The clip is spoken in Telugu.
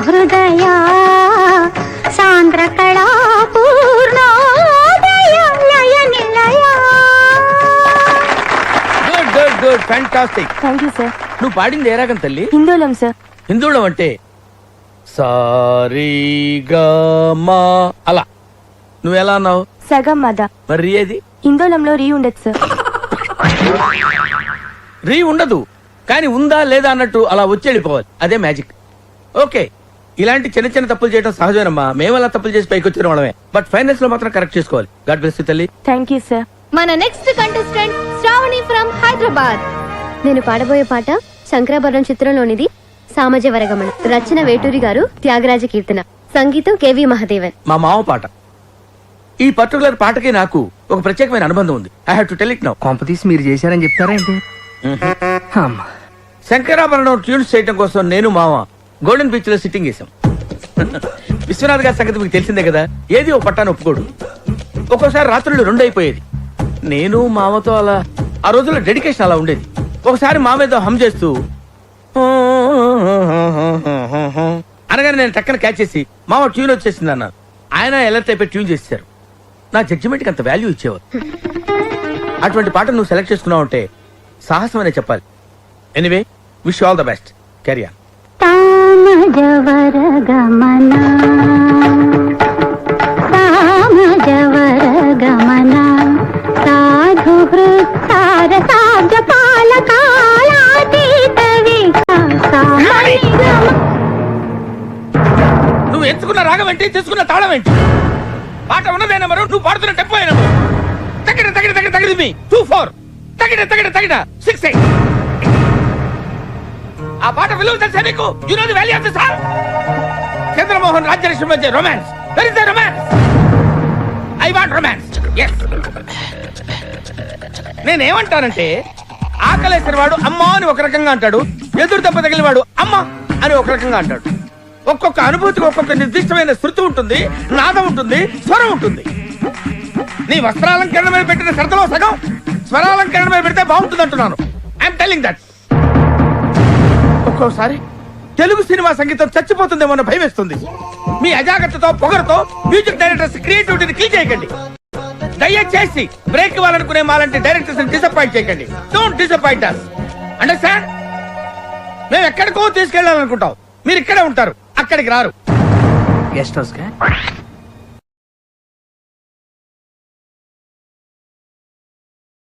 హృదయా సాంద్ర కళా పూర్ణోదయ లయ నిలయ. Good good good fantastic. Thank you sir. నువ్వు పాడింది ఏ రాగం తల్లి? హిందోళం సార్. హిందోళం అంటే సారీగమా అలా. నువ్వు ఎలా అన్నావు? సగం మద. మరి రీ ఏది? హిందోళంలో రీ ఉండదు సార్. రీ ఉండదు, కానీ ఉందా లేదా అన్నట్టు అలా వచ్చి వెళ్ళిపోవాలి. అదే మ్యాజిక్. ఓకే, ఇలాంటి చిన్న చిన్న తప్పులు చేయడం సహజమేనమ్మా. మేము అలా తప్పులు చేసి పైకి వచ్చిన వాళ్ళమే. బట్ ఫైనల్స్ లో మాత్రం కరెక్ట్ చేసుకోవాలి. గాడ్ బ్లెస్ యు తల్లి. Thank you sir. మన next contestant Shravani from Hyderabad. నేను పాడబోయే పాట శంకరాభరణం చిత్రంలోనిది. సామజ వరగమన, రచన వేటూరి గారు, త్యాగరాజ కీర్తన, సంగీతం కేవి మహాదేవన్. మా మామ పాట. ఈ పర్టికులర్ పాటకి నాకు ఒక ప్రత్యేకమైన అనుబంధం ఉంది. I have to tell it now. కొంపతీసి మీరు చేశారని చెప్తారేంటి? శంకరాభరణం ట్యూన్స్ చేయడం కోసం నేను మామ గోల్డెన్ బీచ్ లో సిట్టింగ్ చేశాం. విశ్వనాథ్ గారి సంగతి మీకు తెలిసిందే కదా. ఏది ఒక పట్టాను ఒప్పుకోడు. ఒక్కోసారి రాత్రులు 2 అయిపోయేది. నేను మామతో అలా ఆ రోజుల్లో డెడికేషన్ అలా ఉండేది. ఒకసారి మామేదో హమ్ చేస్తూ అనగానే నేను టక్కన క్యాచ్ చేసి మామ ట్యూన్ వచ్చేసింది అన్నాను. ఆయన ఎలర్ట్ అయిపోయి ట్యూన్ చేశారు. నా జడ్జిమెంట్కి అంత వాల్యూ ఇచ్చేవారు. అటువంటి పాట నువ్వు సెలెక్ట్ చేసుకున్నావు అంటే సాహసం అనే చెప్పాలి. Anyway, wish all the best. Carry on. తామజవరగమన తామజవరగమన సాధు హృత్సార సాధ పాలకాలాతీత వికాస. నువ్వు ఎంచుకున్న రాగం ఏంటి, తీసుకున్న తాళం ఏంటి? పాట ఉన్నదే నెంబరు, నువ్వు పాడుతున్న టెంపో నెంబరు. తగిన తగిన తగిన తగిన మీ 2-4 తగిన తగిన తగిన 6-8. ఆ పాట విలువ తెలుసా నీకు? You know the value of the song. Chandramohan Rajyalakshmi మధ్య romance. Where is the romance? I want romance. yes. నేనేమంటానంటే, ఆకలేసిన వాడు అమ్మా అని ఒక రకంగా అంటాడు, ఎదురు దెబ్బ తగిలిన వాడు అమ్మ అని ఒక రకంగా అంటాడు. ఒక్కొక్క అనుభూతికి ఒక్కొక్క నిర్దిష్టమైన శృతి ఉంటుంది, నాదం ఉంటుంది, స్వరం ఉంటుంది. నీ వస్త్రాలంకరణ మీద పెట్టిన శ్రద్ధలో సగం స్వరాలంకరణ మీద పెడితే బాగుంటుంది అంటున్నాను. I'm telling that. ఒక్కోసారి తెలుగు సినిమా సంగీతం చచ్చిపోతుందేమో అన్న భయం వేస్తుంది. మీ అజాగ్రత్తతో పొగరుతో మ్యూజిక్ డైరెక్టర్స్ క్రియేటివిటీని కిల్ చేయకండి. దయచేసి బ్రేక్ ఇవ్వాలనుకునే మాలాంటి డైరెక్టర్స్ డిసప్పాయింట్ చేయకండి. Don't disappoint us. అండర్స్టాండ్? మేము ఎక్కడికో తీసుకెళ్లాలనుకుంటాం, మీరు ఇక్కడే ఉంటారు, అక్కడికి రారు. గెస్ట్ హౌస్ గా